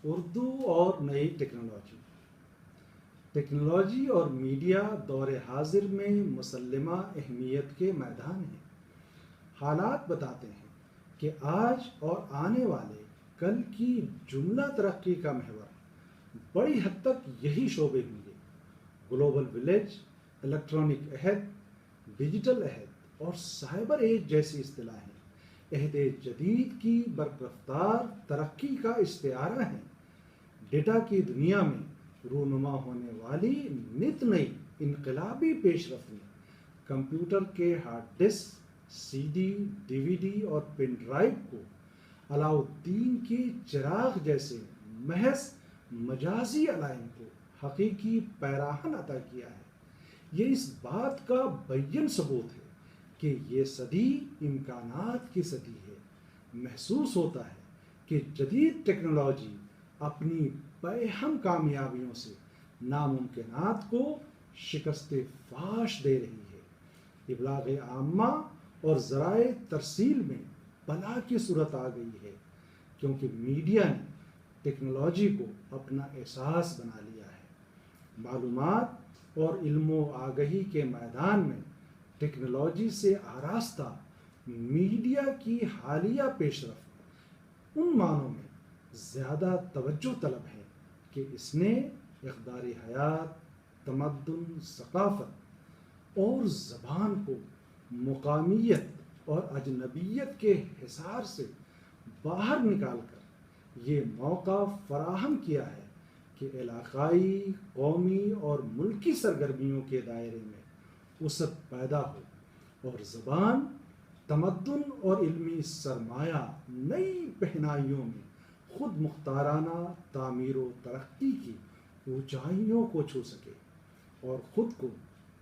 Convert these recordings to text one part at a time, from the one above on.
اردو اور نئی technology. Technology اور میڈیا دور حاضر میں مسلمہ اہمیت کے میدان ہیں۔ حالات بتاتے ہیں کہ آج اور آنے والے کل کی جملہ ترقی کا محور بڑی حد تک یہی شعبے ہوں گے۔ گلوبل ولیج، الیکٹرانک عہد، ڈیجیٹل عہد اور سائبر ایج جیسی اصطلاحیں عہد جدید کی بررفتار ترقی کا استعارہ ہیں۔ ڈیٹا کی دنیا میں رونما ہونے والی نت نئی انقلابی پیش رفت نے کمپیوٹر کے hard disk, C D, D V D اور پن ڈرائیو کو علاء الدین کے چراغ جیسے محض مجازی علائم کو حقیقی پیراہن عطا کیا ہے۔ یہ اس بات کا بین ثبوت ہے کہ یہ صدی امکانات کی صدی ہے۔ محسوس ہوتا ہے کہ جدید ٹیکنالوجی اپنی بے ہم کامیابیوں سے ناممکنات کو شکست فاش دے رہی ہے۔ ابلاغ عامہ اور ذرائع ترسیل میں بلا کی صورت آ گئی ہے، کیونکہ میڈیا نے ٹیکنالوجی کو اپنا احساس بنا لیا ہے۔ معلومات اور علم و آگہی کے میدان میں ٹیکنالوجی سے آراستہ میڈیا کی حالیہ پیش رفت ان معنوں میں زیادہ توجہ طلب ہے کہ اس نے اقدار حیات، تمدن، ثقافت اور زبان کو مقامیت اور اجنبیت کے حصار سے باہر نکال کر یہ موقع فراہم کیا ہے کہ علاقائی، قومی اور ملکی سرگرمیوں کے دائرے میں وسعت پیدا ہو اور زبان، تمدن اور علمی سرمایہ نئی پہنائیوں میں خود مختارانہ تعمیر و ترقی کی اونچائیوں کو چھو سکے اور خود کو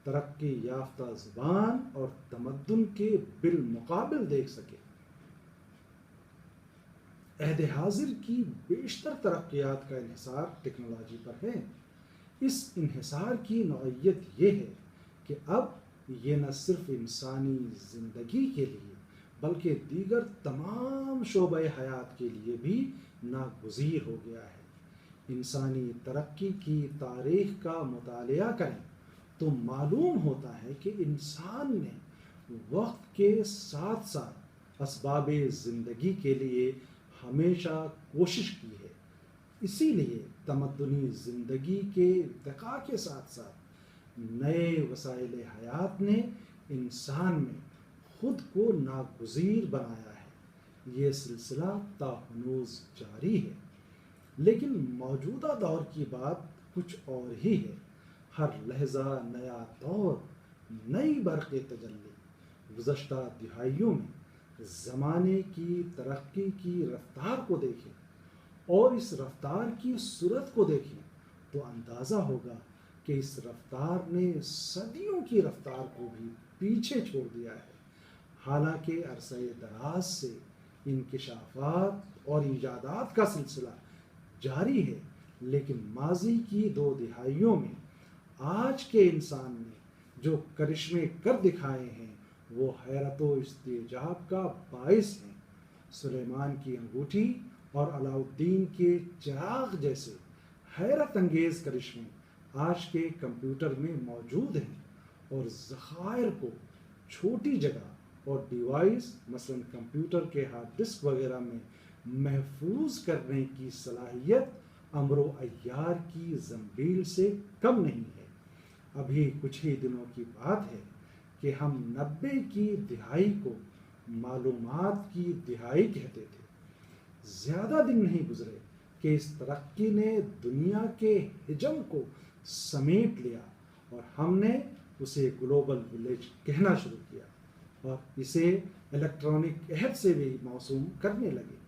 ترقی یافتہ زبان اور تمدن کے بالمقابل دیکھ سکے۔ عہد حاضر کی بیشتر ترقیات کا انحصار ٹیکنالوجی پر ہے۔ اس انحصار کی نوعیت یہ ہے کہ اب یہ نہ صرف انسانی زندگی کے لیے بلکہ دیگر تمام شعبۂ حیات کے لیے بھی ناگزیر ہو گیا ہے۔ انسانی ترقی کی تاریخ کا مطالعہ کریں تو معلوم ہوتا ہے کہ انسان نے وقت کے ساتھ ساتھ اسباب زندگی کے لیے ہمیشہ کوشش کی ہے۔ اسی لیے تمدنی زندگی کے ارتقاء کے ساتھ ساتھ نئے وسائل حیات نے انسان میں خود کو ناگزیر بنایا ہے۔ یہ سلسلہ تا ہنوز جاری ہے، لیکن موجودہ دور کی بات کچھ اور ہی ہے۔ ہر لحظہ نیا دور، نئی برق تجلی۔ گزشتہ دہائیوں میں زمانے کی ترقی کی رفتار کو دیکھیں اور اس رفتار کی سرعت کو دیکھیں تو اندازہ ہوگا کہ اس رفتار نے صدیوں کی رفتار کو بھی پیچھے چھوڑ دیا ہے۔ حالانکہ عرصہ دراز سے انکشافات اور ایجادات کا سلسلہ جاری ہے، لیکن ماضی کی 2 دہائیوں میں آج کے انسان نے جو کرشمے کر دکھائے ہیں وہ حیرت و استعجاب کا باعث ہیں۔ سلیمان کی انگوٹھی اور علاء الدین کے چراغ جیسے حیرت انگیز کرشمے آج کے کمپیوٹر میں موجود ہیں اور ذخائر کو چھوٹی جگہ اور ڈیوائس مثلا کمپیوٹر کے ہارڈ ڈسک وغیرہ میں محفوظ کرنے کی صلاحیت امر و عیار کی زنبیل سے کم نہیں ہے۔ ابھی کچھ ہی دنوں کی بات ہے کہ ہم 90 کی دہائی کو معلومات کی دہائی کہتے تھے۔ زیادہ دن نہیں گزرے کہ اس ترقی نے دنیا کے حجم کو سمیٹ لیا اور ہم نے اسے گلوبل ولیج کہنا شروع کیا اور اسے الیکٹرانک عہد سے بھی موسوم کرنے لگے۔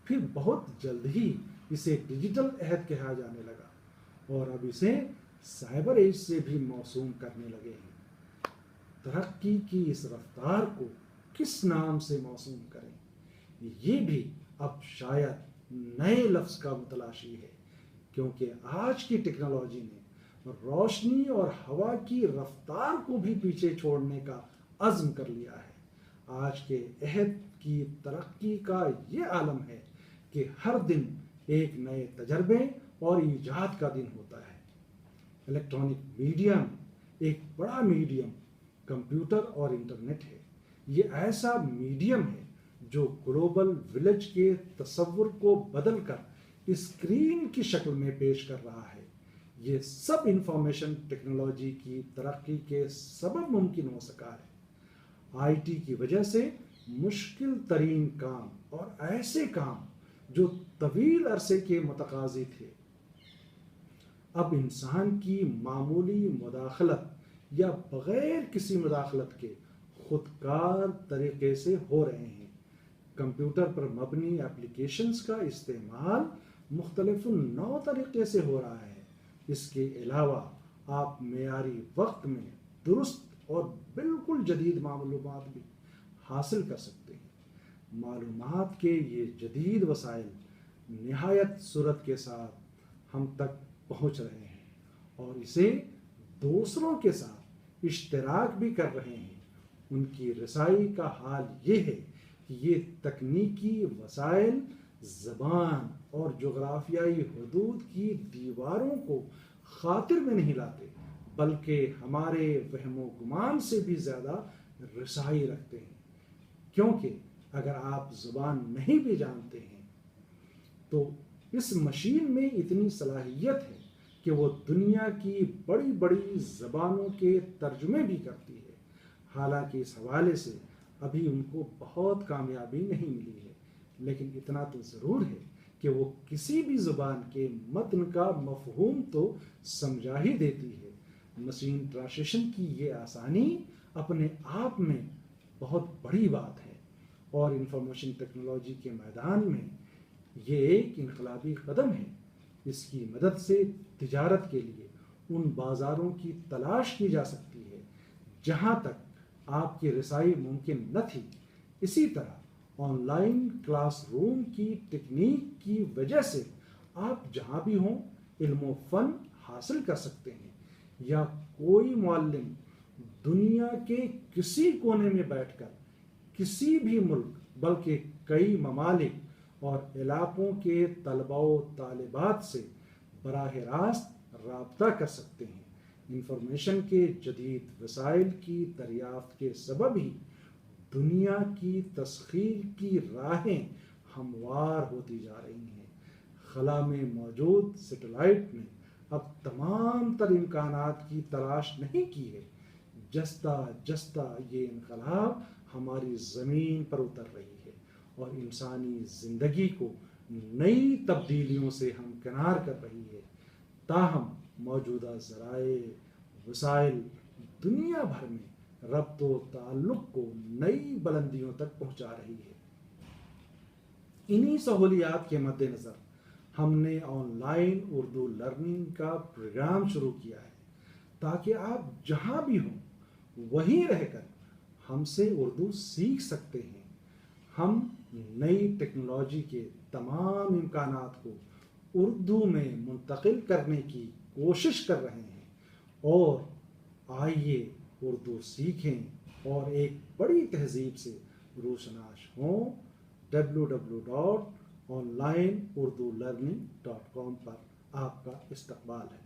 پھر بہت جلد ہی اسے ڈیجیٹل عہد کہا جانے لگا اور اب اسے سائبر ایج سے بھی موسوم کرنے لگے ہیں۔ ترقی کی اس رفتار کو کس نام سے موسوم کریں، یہ بھی اب شاید نئے لفظ کا متلاشی ہے، کیونکہ آج کی ٹیکنالوجی نے روشنی اور ہوا کی رفتار کو بھی پیچھے چھوڑنے کا عزم کر لیا ہے۔ آج کے عہد کی ترقی کا یہ عالم ہے کہ ہر دن ایک نئے تجربے اور ایجاد کا دن ہوتا ہے۔ الیکٹرانک میڈیم ایک بڑا میڈیم کمپیوٹر اور انٹرنیٹ ہے۔ یہ ایسا میڈیم ہے جو گلوبل ولیج کے تصور کو بدل کر اسکرین کی شکل میں پیش کر رہا ہے۔ یہ سب انفارمیشن ٹیکنالوجی کی ترقی کے سبب ممکن ہو سکا ہے۔ آئی ٹی کی وجہ سے مشکل ترین کام اور ایسے کام جو طویل عرصے کے متقاضی تھے، اب انسان کی معمولی مداخلت یا بغیر کسی مداخلت کے خودکار طریقے سے ہو رہے ہیں۔ کمپیوٹر پر مبنی ایپلیکیشنز کا استعمال مختلف نو طریقے سے ہو رہا ہے۔ اس کے علاوہ آپ معیاری وقت میں درست اور بالکل جدید معلومات بھی حاصل کر سکتے ہیں۔ معلومات کے یہ جدید وسائل نہایت سرعت کے ساتھ ہم تک پہنچ رہے ہیں اور اسے دوسروں کے ساتھ اشتراک بھی کر رہے ہیں۔ ان کی رسائی کا حال یہ ہے کہ یہ تکنیکی وسائل زبان اور جغرافیائی حدود کی دیواروں کو خاطر میں نہیں لاتے، بلکہ ہمارے وہم و گمان سے بھی زیادہ رسائی رکھتے ہیں۔ کیونکہ اگر آپ زبان نہیں بھی جانتے ہیں تو اس مشین میں اتنی صلاحیت ہے کہ وہ دنیا کی بڑی بڑی زبانوں کے ترجمے بھی کرتی ہے۔ حالانکہ اس حوالے سے ابھی ان کو بہت کامیابی نہیں ملی ہے، لیکن اتنا تو ضرور ہے کہ وہ کسی بھی زبان کے متن کا مفہوم تو سمجھا ہی دیتی ہے۔ مشین ٹرانسلیشن کی یہ آسانی اپنے آپ میں بہت بڑی بات ہے اور انفارمیشن ٹیکنالوجی کے میدان میں یہ ایک انقلابی قدم ہے۔ اس کی مدد سے تجارت کے لیے ان بازاروں کی تلاش کی جا سکتی ہے جہاں تک آپ کی رسائی ممکن نہ تھی۔ اسی طرح آن لائن کلاس روم کی ٹیکنیک کی وجہ سے آپ جہاں بھی ہوں علم و فن حاصل کر سکتے ہیں، یا کوئی معلم دنیا کے کسی کونے میں بیٹھ کر کسی بھی ملک بلکہ کئی ممالک اور علاقوں کے طلباء و طالبات سے براہ راست رابطہ کر سکتے ہیں۔ انفارمیشن کے جدید وسائل کی دریافت کے سبب ہی دنیا کی تسخیر کی راہیں ہموار ہوتی جا رہی ہیں۔ خلا میں موجود سیٹلائٹ نے اب تمام تر امکانات کی تلاش نہیں کی ہے۔ جستا جستا یہ انقلاب ہماری زمین پر اتر رہی ہے اور انسانی زندگی کو نئی تبدیلیوں سے ہمکنار کر رہی ہے۔ تاہم موجودہ ذرائع وسائل دنیا بھر میں ربط و تعلق کو نئی بلندیوں تک پہنچا رہی ہے۔ انہی سہولیات کے مد نظر ہم نے آن لائن اردو لرننگ کا پروگرام شروع کیا ہے تاکہ آپ جہاں بھی ہوں وہیں رہ کر ہم سے اردو سیکھ سکتے ہیں۔ ہم نئی ٹیکنالوجی کے تمام امکانات کو اردو میں منتقل کرنے کی کوشش کر رہے ہیں، اور آئیے اردو سیکھیں اور ایک بڑی تہذیب سے روشناس ہوں۔ www.onlineurdulearning.com پر آپ کا استقبال ہے۔